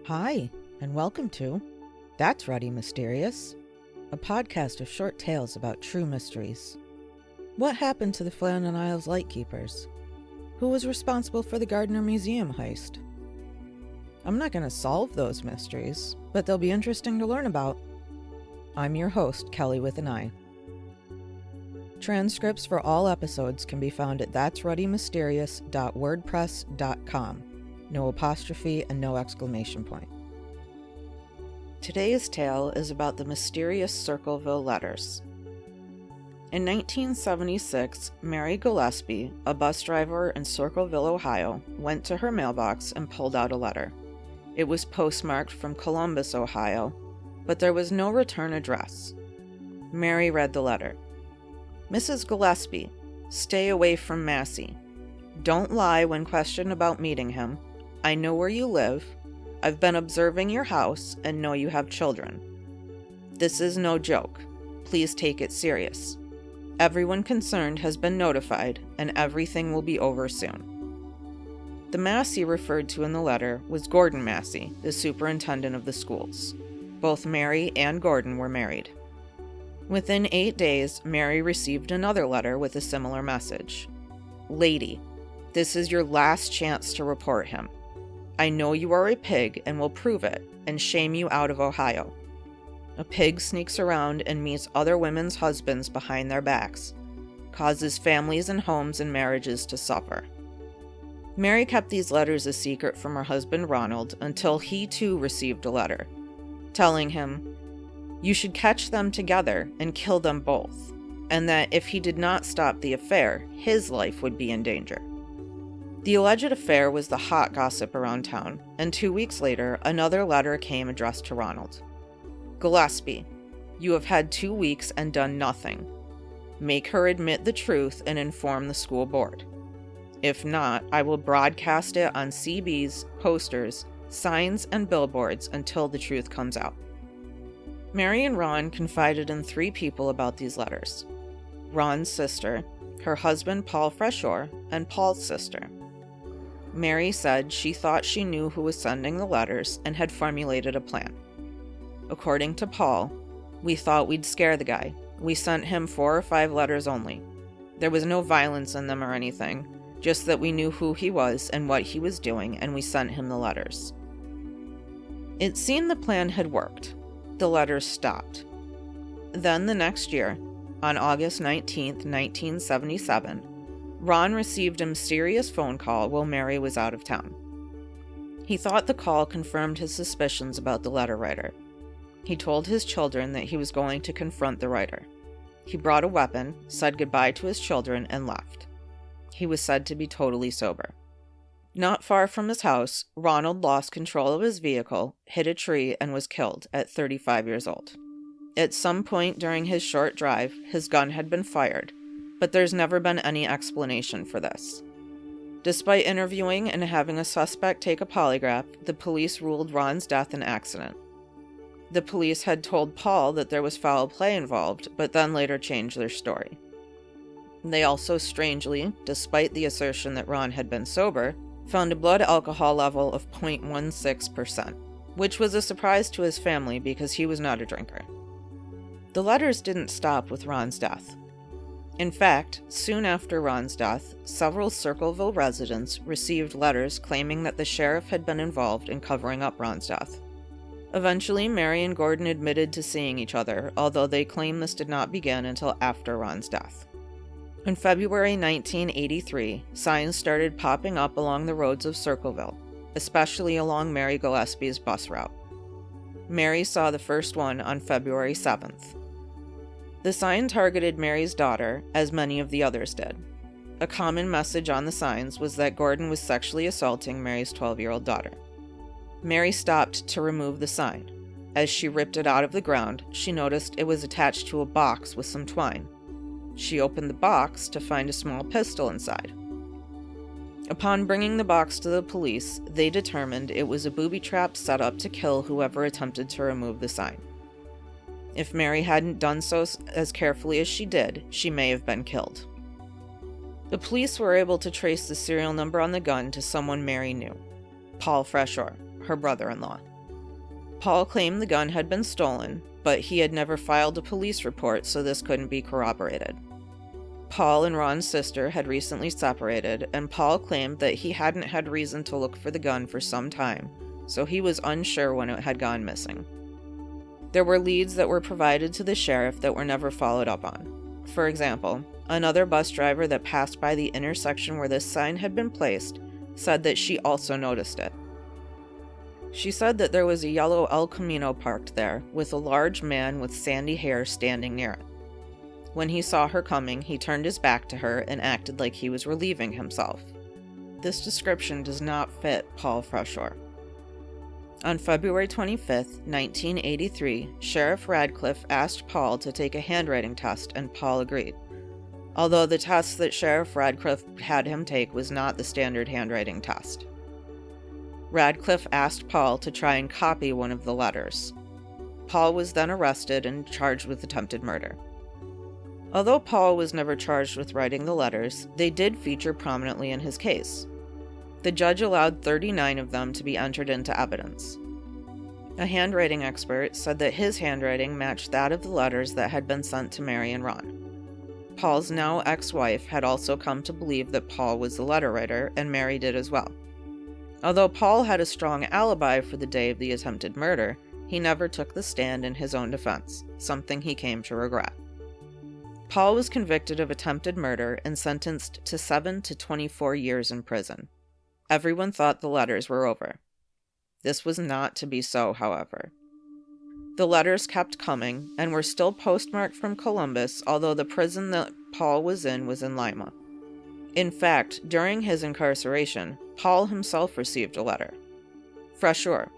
Hi, and welcome to That's Ruddy Mysterious, a podcast of short tales about true mysteries. What happened to the Flannan Isles Lightkeepers? Who was responsible for the Gardner Museum heist? I'm not going to solve those mysteries, but they'll be interesting to learn about. I'm your host, Kelly with an I. Transcripts for all episodes can be found at that'sruddymysterious.wordpress.com. No apostrophe and no exclamation point. Today's tale is about the mysterious Circleville Letters. In 1976, Mary Gillespie, a bus driver in Circleville, Ohio, went to her mailbox and pulled out a letter. It was postmarked from Columbus, Ohio, but there was no return address. Mary read the letter. Mrs. Gillespie, stay away from Massey. Don't lie when questioned about meeting him. I know where you live. I've been observing your house and know you have children. This is no joke. Please take it serious. Everyone concerned has been notified, and everything will be over soon. The Massey referred to in the letter was Gordon Massey, the superintendent of the schools. Both Mary and Gordon were married. Within 8 days, Mary received another letter with a similar message. Lady, this is your last chance to report him. I know you are a pig and will prove it and shame you out of Ohio. A pig sneaks around and meets other women's husbands behind their backs, causes families and homes and marriages to suffer. Mary kept these letters a secret from her husband Ronald until he too received a letter, telling him, you should catch them together and kill them both, and that if he did not stop the affair, his life would be in danger. The alleged affair was the hot gossip around town, and 2 weeks later, another letter came addressed to Ronald. Gillespie, you have had 2 weeks and done nothing. Make her admit the truth and inform the school board. If not, I will broadcast it on CBs, posters, signs, and billboards until the truth comes out. Mary and Ron confided in 3 people about these letters. Ron's sister, her husband Paul Freshore, and Paul's sister. Mary said she thought she knew who was sending the letters and had formulated a plan. According to Paul, we thought we'd scare the guy. We sent him 4 or 5 letters only. There was no violence in them or anything, just that we knew who he was and what he was doing, and we sent him the letters. It seemed the plan had worked. The letters stopped. Then the next year, on August 19, 1977, Ron received a mysterious phone call while Mary was out of town. He thought the call confirmed his suspicions about the letter writer. He told his children that he was going to confront the writer. He brought a weapon, said goodbye to his children, and left. He was said to be totally sober. Not far from his house, Ronald lost control of his vehicle, hit a tree, and was killed at 35 years old. At some point during his short drive, his gun had been fired, but there's never been any explanation for this. Despite interviewing and having a suspect take a polygraph, the police ruled Ron's death an accident. The police had told Paul that there was foul play involved, but then later changed their story. They also strangely, despite the assertion that Ron had been sober, found a blood alcohol level of 0.16%, which was a surprise to his family because he was not a drinker. The letters didn't stop with Ron's death. In fact, soon after Ron's death, several Circleville residents received letters claiming that the sheriff had been involved in covering up Ron's death. Eventually, Mary and Gordon admitted to seeing each other, although they claim this did not begin until after Ron's death. In February 1983, signs started popping up along the roads of Circleville, especially along Mary Gillespie's bus route. Mary saw the first one on February 7th. The sign targeted Mary's daughter, as many of the others did. A common message on the signs was that Gordon was sexually assaulting Mary's 12-year-old daughter. Mary stopped to remove the sign. As she ripped it out of the ground, she noticed it was attached to a box with some twine. She opened the box to find a small pistol inside. Upon bringing the box to the police, they determined it was a booby trap set up to kill whoever attempted to remove the sign. If Mary hadn't done so as carefully as she did, she may have been killed. The police were able to trace the serial number on the gun to someone Mary knew, Paul Freshore, her brother-in-law. Paul claimed the gun had been stolen, but he had never filed a police report, so this couldn't be corroborated. Paul and Ron's sister had recently separated, and Paul claimed that he hadn't had reason to look for the gun for some time, so he was unsure when it had gone missing. There were leads that were provided to the sheriff that were never followed up on. For example, another bus driver that passed by the intersection where this sign had been placed said that she also noticed it. She said that there was a yellow El Camino parked there, with a large man with sandy hair standing near it. When he saw her coming, he turned his back to her and acted like he was relieving himself. This description does not fit Paul Freshour. On February 25, 1983, Sheriff Radcliffe asked Paul to take a handwriting test, and Paul agreed, although the test that Sheriff Radcliffe had him take was not the standard handwriting test. Radcliffe asked Paul to try and copy one of the letters. Paul was then arrested and charged with attempted murder. Although Paul was never charged with writing the letters, they did feature prominently in his case. The judge allowed 39 of them to be entered into evidence. A handwriting expert said that his handwriting matched that of the letters that had been sent to Mary and Ron. Paul's now ex-wife had also come to believe that Paul was the letter writer, and Mary did as well. Although Paul had a strong alibi for the day of the attempted murder, he never took the stand in his own defense, something he came to regret. Paul was convicted of attempted murder and sentenced to 7 to 24 years in prison. Everyone thought the letters were over. This was not to be so, however. The letters kept coming and were still postmarked from Columbus, although the prison that Paul was in Lima. In fact, during his incarceration, Paul himself received a letter. Freshour.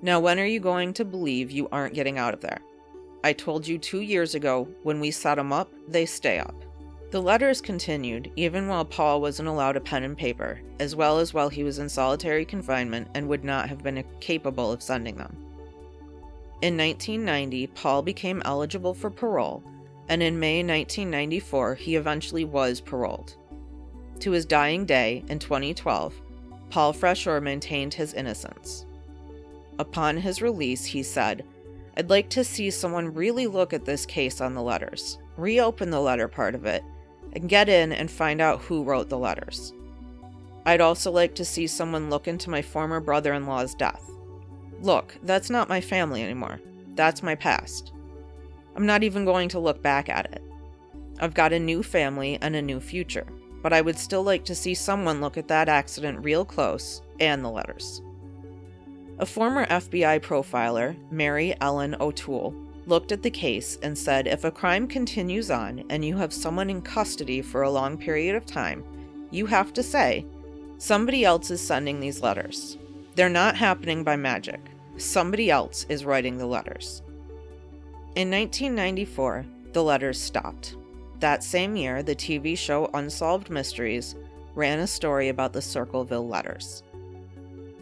Now when are you going to believe you aren't getting out of there? I told you 2 years ago, when we set them up, they stay up. The letters continued even while Paul wasn't allowed a pen and paper, as well as while he was in solitary confinement and would not have been capable of sending them. In 1990, Paul became eligible for parole, and in May 1994, he eventually was paroled. To his dying day, in 2012, Paul Freshour maintained his innocence. Upon his release, he said, "I'd like to see someone really look at this case on the letters, reopen the letter part of it, and get in and find out who wrote the letters. I'd also like to see someone look into my former brother-in-law's death. Look, that's not my family anymore. That's my past. I'm not even going to look back at it. I've got a new family and a new future, but I would still like to see someone look at that accident real close and the letters." A former FBI profiler, Mary Ellen O'Toole, looked at the case and said if a crime continues on and you have someone in custody for a long period of time, you have to say, somebody else is sending these letters. They're not happening by magic. Somebody else is writing the letters. In 1994, the letters stopped. That same year, the TV show Unsolved Mysteries ran a story about the Circleville Letters.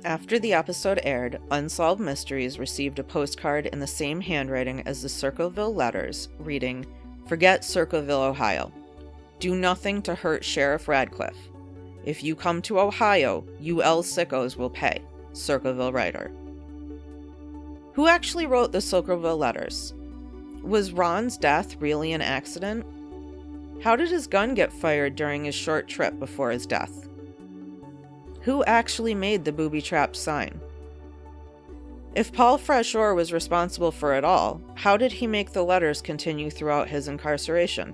After the episode aired, Unsolved Mysteries received a postcard in the same handwriting as the Circleville Letters, reading, "Forget Circleville, Ohio. Do nothing to hurt Sheriff Radcliffe. If you come to Ohio, you L sickos will pay. Circleville writer." Who actually wrote the Circleville Letters? Was Ron's death really an accident? How did his gun get fired during his short trip before his death? Who actually made the booby-trapped sign? If Paul Freshour was responsible for it all, how did he make the letters continue throughout his incarceration?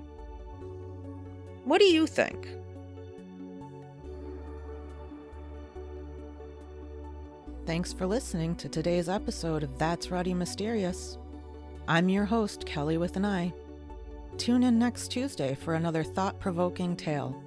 What do you think? Thanks for listening to today's episode of That's Ruddy Mysterious. I'm your host, Kelly with an I. Tune in next Tuesday for another thought-provoking tale.